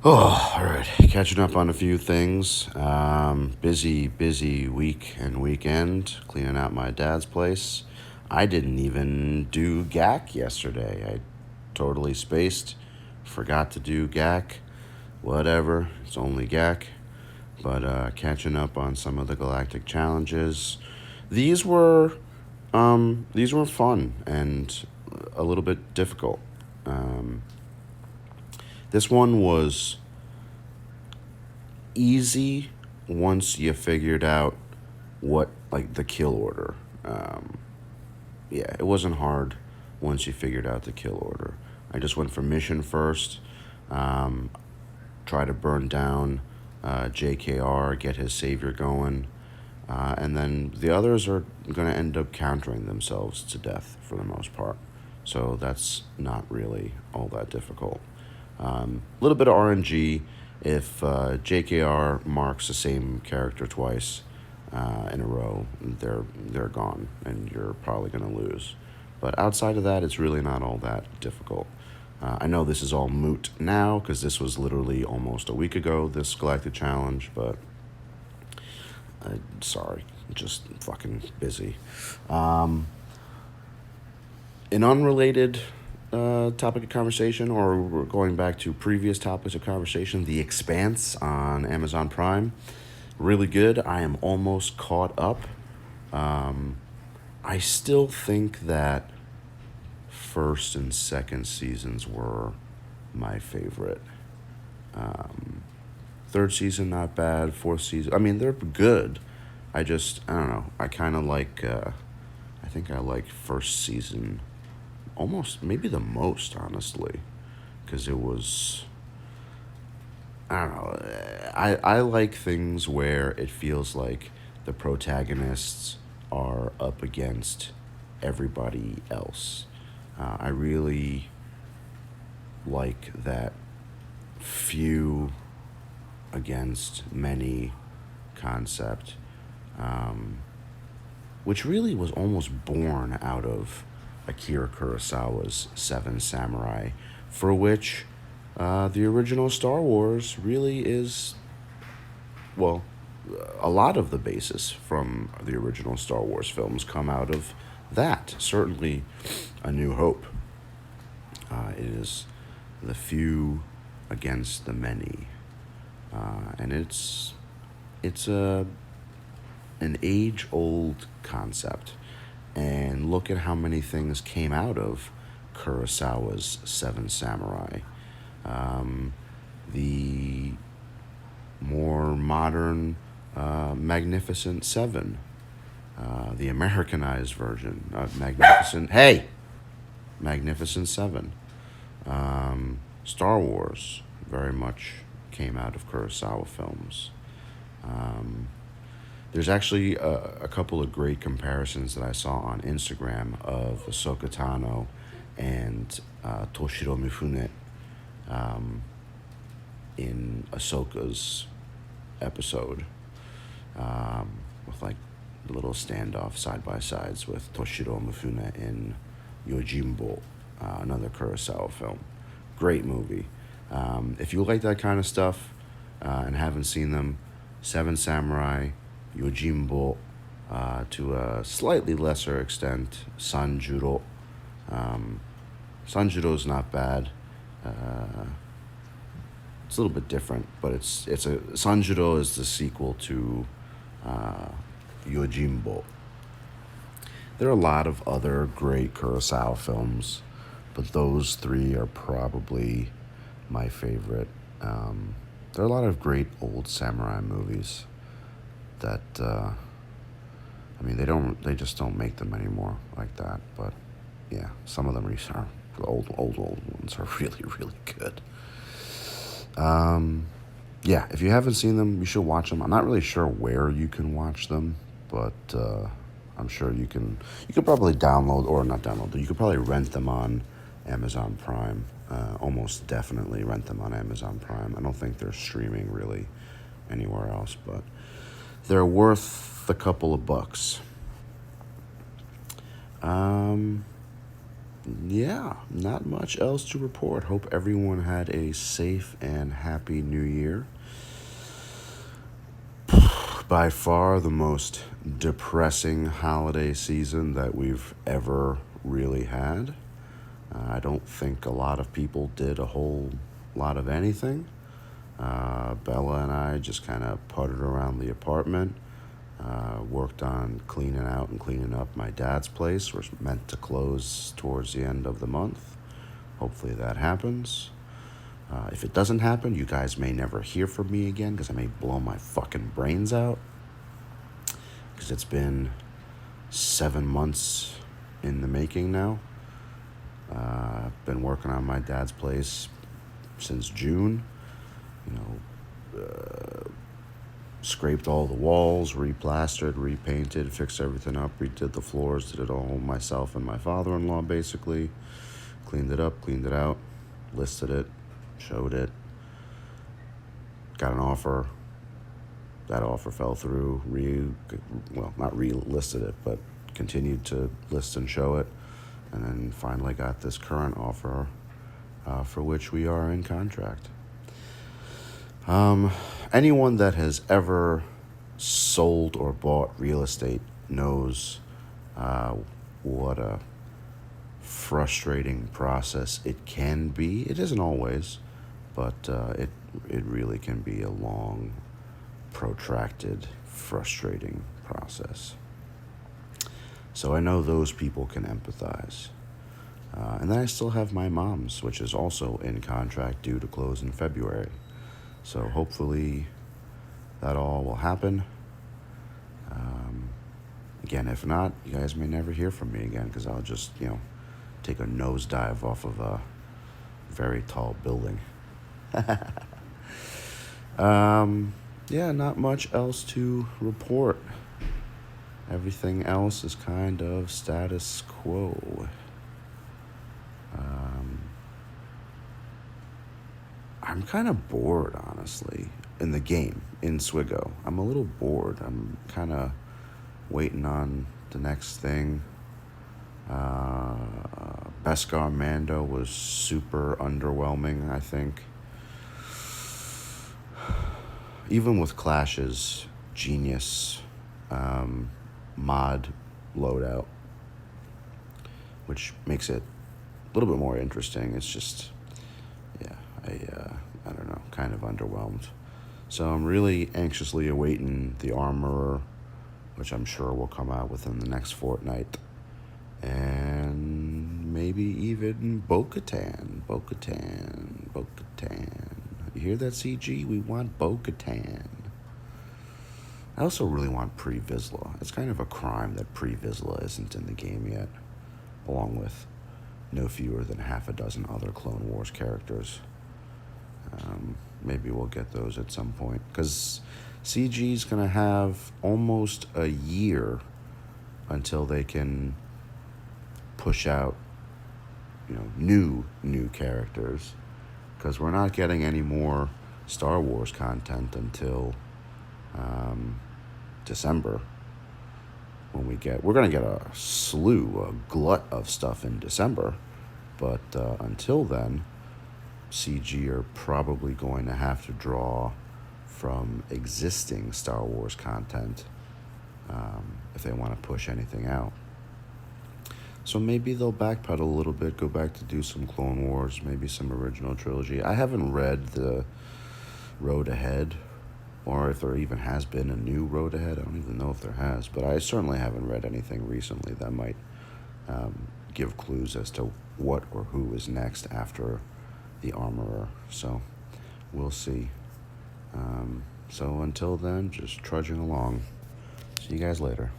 Oh, all right. Catching up on a few things. Busy week and weekend cleaning out my dad's place. I didn't even do GAC yesterday. I totally spaced. Forgot to do GAC. Whatever. It's only GAC. But catching up on some of the Galactic challenges. These were these were fun and a little bit difficult. Um, this one was easy once you figured out what like the kill order. Um, yeah, it wasn't hard once you figured out the kill order. I just went for mission first. Um, Try to burn down JKR, get his savior going, and then the others are going to end up countering themselves to death for the most part. So that's not really all that difficult. A little bit of RNG if JKR marks the same character twice in a row, they're gone, and you're probably going to lose. But outside of that, it's really not all that difficult. I know this is all moot now because this was literally almost a week ago, this Galactic Challenge, but sorry, just fucking busy. Um, an unrelated topic of conversation, or we're going back to previous topics of conversation, The Expanse on Amazon Prime. Really good. I am almost caught up. Um, I still think that first and second seasons were my favorite. Um, Third season, not bad. Fourth season, I mean, they're good. I don't know. I kind of like, I think I like first season almost, maybe the most, honestly. Because it was, I don't know. I like things where it feels like the protagonists are up against everybody else. I really like that few against many concept, um, which really was almost born out of Akira Kurosawa's Seven Samurai, for which the original Star Wars really is, well, a lot of the basis from the original Star Wars films come out of that. Certainly, A New Hope. It is the few against the many, and it's an age old concept. And look at how many things came out of Kurosawa's Seven Samurai. Um, the more modern Magnificent Seven, the Americanized version of Magnificent Seven. Star Wars very much came out of Kurosawa films. Um, there's actually a couple of great comparisons that I saw on Instagram of Ahsoka Tano and Toshiro Mifune um, in Ahsoka's episode, with like little standoff side by sides with Toshiro Mifune in Yojimbo, another Kurosawa film. Great movie. If you like that kind of stuff and haven't seen them, Seven Samurai, Yojimbo, to a slightly lesser extent, Sanjuro. Um, Sanjuro's not bad. It's a little bit different, but it's a Sanjuro is the sequel to uh, Yojimbo. There are a lot of other great Kurosawa films, but those three are probably my favorite. There are a lot of great old samurai movies that they just don't make them anymore like that. But yeah, some of them are the old ones are really really good. Yeah, if you haven't seen them, you should watch them. I'm not really sure where you can watch them, but I'm sure you can. You could probably download or not download them. You could probably rent them on Amazon Prime. Almost definitely rent them on Amazon Prime. I don't think they're streaming really anywhere else, but they're worth a couple of bucks. Um, yeah, not much else to report. Hope everyone had a safe and happy new year. By far the most depressing holiday season that we've ever really had. I don't think a lot of people did a whole lot of anything. Bella and I just kind of puttered around the apartment, worked on cleaning out and cleaning up my dad's place. We're meant to close towards the end of the month. Hopefully that happens. If it doesn't happen, you guys may never hear from me again because I may blow my fucking brains out. Because it's been 7 months in the making now. I've been working on my dad's place since June. Scraped all the walls, replastered, repainted, fixed everything up, redid the floors, did it all myself and my father-in-law basically. Cleaned it up, cleaned it out, listed it, showed it, got an offer. That offer fell through, not re-listed it, but continued to list and show it, and then finally got this current offer for which we are in contract. Anyone that has ever sold or bought real estate knows what a frustrating process it can be. It isn't always, but it really can be a long, protracted, frustrating process. So I know those people can empathize. And then I still have my mom's, which is also in contract due to close in February. So hopefully that all will happen. Again, if not, you guys may never hear from me again because I'll just, take a nosedive off of a very tall building. Yeah, not much else to report. Everything else is kind of status quo. I'm kind of bored, honestly, in the game, in Swigo. I'm a little bored. I'm kind of waiting on the next thing. Beskar Mando was super underwhelming, I think. Even with Clash's genius mod loadout, which makes it a little bit more interesting. It's just, I don't know, kind of underwhelmed. So I'm really anxiously awaiting the Armorer, which I'm sure will come out within the next fortnight. And maybe even Bo-Katan. You hear that, CG? We want Bo-Katan. I also really want Pre Vizsla. It's kind of a crime that Pre Vizsla isn't in the game yet, along with no fewer than half a dozen other Clone Wars characters. Maybe we'll get those at some point, because CG's going to have almost a year until they can push out, new characters, because we're not getting any more Star Wars content until December. We're going to get a glut of stuff in December, but until then, CG are probably going to have to draw from existing Star Wars content if they want to push anything out. So maybe they'll backpedal a little bit, go back to do some Clone Wars, maybe some original trilogy. I haven't read the Road Ahead, or if there even has been a new Road Ahead. I don't even know if there has, but I certainly haven't read anything recently that might give clues as to what or who is next after the Armorer. So we'll see. So until then, just trudging along. See you guys later.